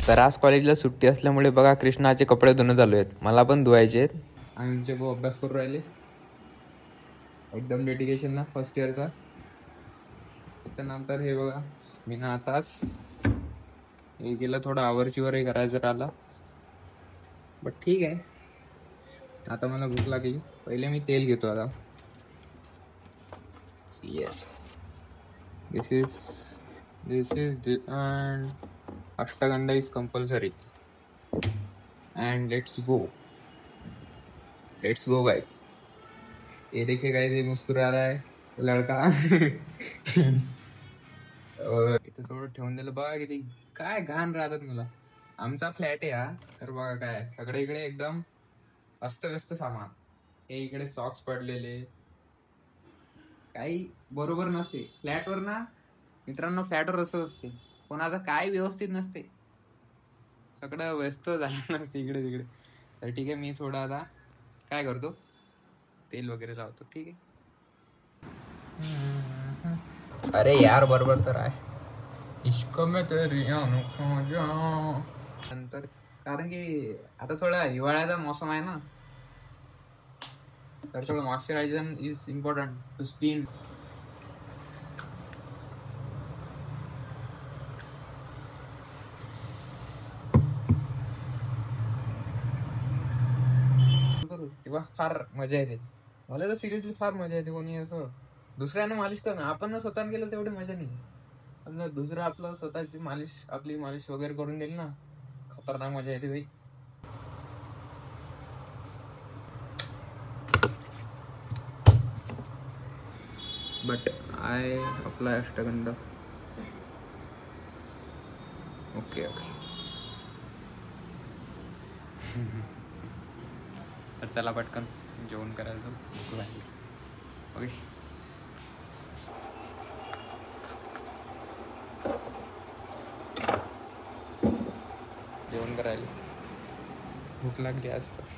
तर आज कॉलेजला सुट्टी असल्यामुळे बघा कृष्णाचे कपडे धुणं चालू आहेत, मला पण धुवायचे आहेत. आमचे भाऊ अभ्यास करू राहिले एकदम डेडिकेशन ना फर्स्ट इयरचा. त्याच्यानंतर हे बघा मी ना असाच हे गेलं, थोडं आवरचीवरही करायचं राहिलं, बट ठीक आहे. आता मला भूक लागली, पहिले मी तेल घेतो आता. Yes, this is and Ashtagandha is compulsory and let's go guys. ये देखिए गाइस, ये मुस्कुरा रहा है लड़का. इथं थोडं ठेवून दिलं बघा, किती काय घाण राहतात मला. आमचा फ्लॅट आहे हा, तर बघा काय सगळे इकडे एकदम अस्तव्यस्त सामान. हे इकडे सॉक्स पडलेले, काही बरोबर नसते फ्लॅटवर ना मित्रांनो. फ्लॅटवर असं असते, कोणाचं काय व्यवस्थित नसते, सगळं व्यस्त झालं नसते इकडे तिकडे. तर ठीक आहे, मी थोडं आता काय करतो, तेल वगैरे लावतो. ठीक आहे. अरे यार बरोबर तर आहे. इश्क में तेरी आँखों जाऊं. नंतर कारण की आता थोडा हिवाळ्याचा मौसम आहे ना, तर थोडं moisturiser is important to skin. तेव्हा फार मजा येते मला, तर सिरियसली फार मजा येते. कोणी असं दुसऱ्यानं मालिश करणं, आपण स्वतः केलं तेवढी मजा नाही. पण जर दुसरं आपलं स्वतःची मालिश, आपली मालिश वगैरे करून दिली ना, खतरनाक मजा येते भाई. But I apply Ashtagandha. Okay. तर चला पटकन जेवण करायला जाऊ. ओके. जेवण करायला भूक लागली आज तर.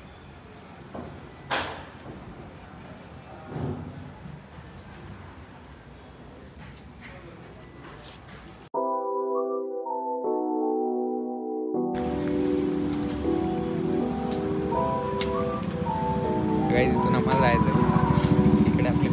काही तिथून आम्हाला जायचं इकडे आपली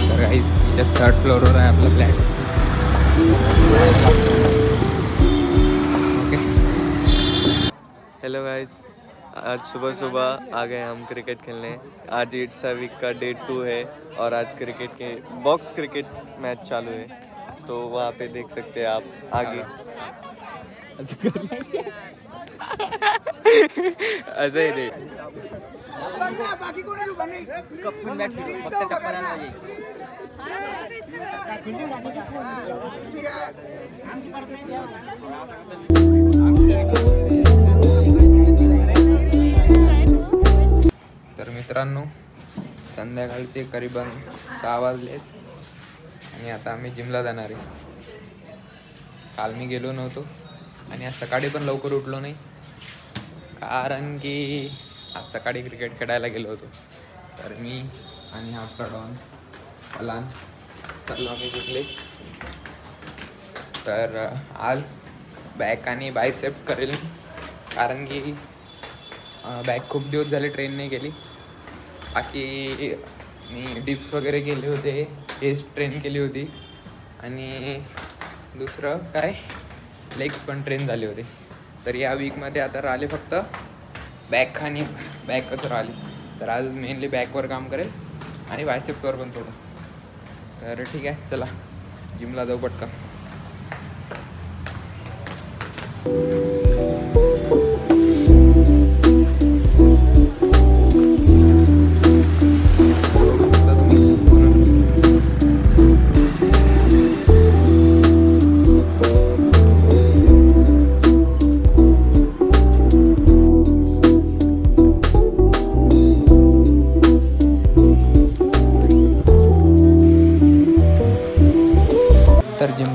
तर काही थर्ड फ्लोअरवर आहे आपला फ्लॅट. हेलो गाइस, आज सुबह सुबह आ गए हम क्रिकेट खेलने. आज इट्सा वीक का डे 2 है और आज क्रिकेट के बॉक्स क्रिकेट मैच चालू है, तो वहाँ पे देख सकते हैं आप आगे. असं आहे ते. तर मित्रांनो, संध्याकाळचे करीबन 6 वाजलेत आणि आता आम्ही जिमला जाणार आहे. काल मी गेलो नव्हतो आणि आज सकाळी पण लवकर उठलो नाही, कारण की आज सकाळी क्रिकेट खेळायला गेलो होतो. तर मी आणि आपला डॉन अलान चाललो आम्ही जिंकले. तर आज बॅक आणि बायसेप करेल, कारण की बॅक खूप दिवस झाले ट्रेन नाही केली. बाकी मी डिप्स वगैरे केले होते, चेस्ट ट्रेन केली होती आणि दुसरं काय लेग्स पण ट्रेन झाले होते. तर या वीकमध्ये आता राहिले फक्त बॅक आणि बॅकच राहिली. तर आज मेनली बॅकवर काम करेल आणि बायसेपवर पण थोडं. तर ठीक आहे, चला जिमला जाऊ पटकन.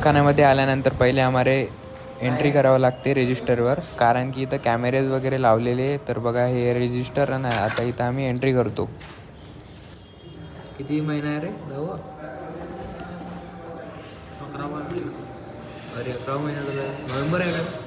जिमखान्यामध्ये आल्यानंतर पहिले आम्हाला एंट्री करावं लागते रजिस्टरवर, कारण की इथं कॅमेरेज वगैरे लावलेले. तर बघा हे रजिस्टर नाही, आता इथं आम्ही एंट्री करतो. किती महिना आहे रे? 10वा? 11वा? अरे 11 महिना झाला. नोव्हेंबर आहे का?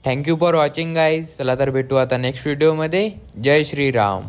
Thank you for watching guys. चला तर भेटू आता नेक्स्ट व्हिडिओमध्ये. जय श्रीराम.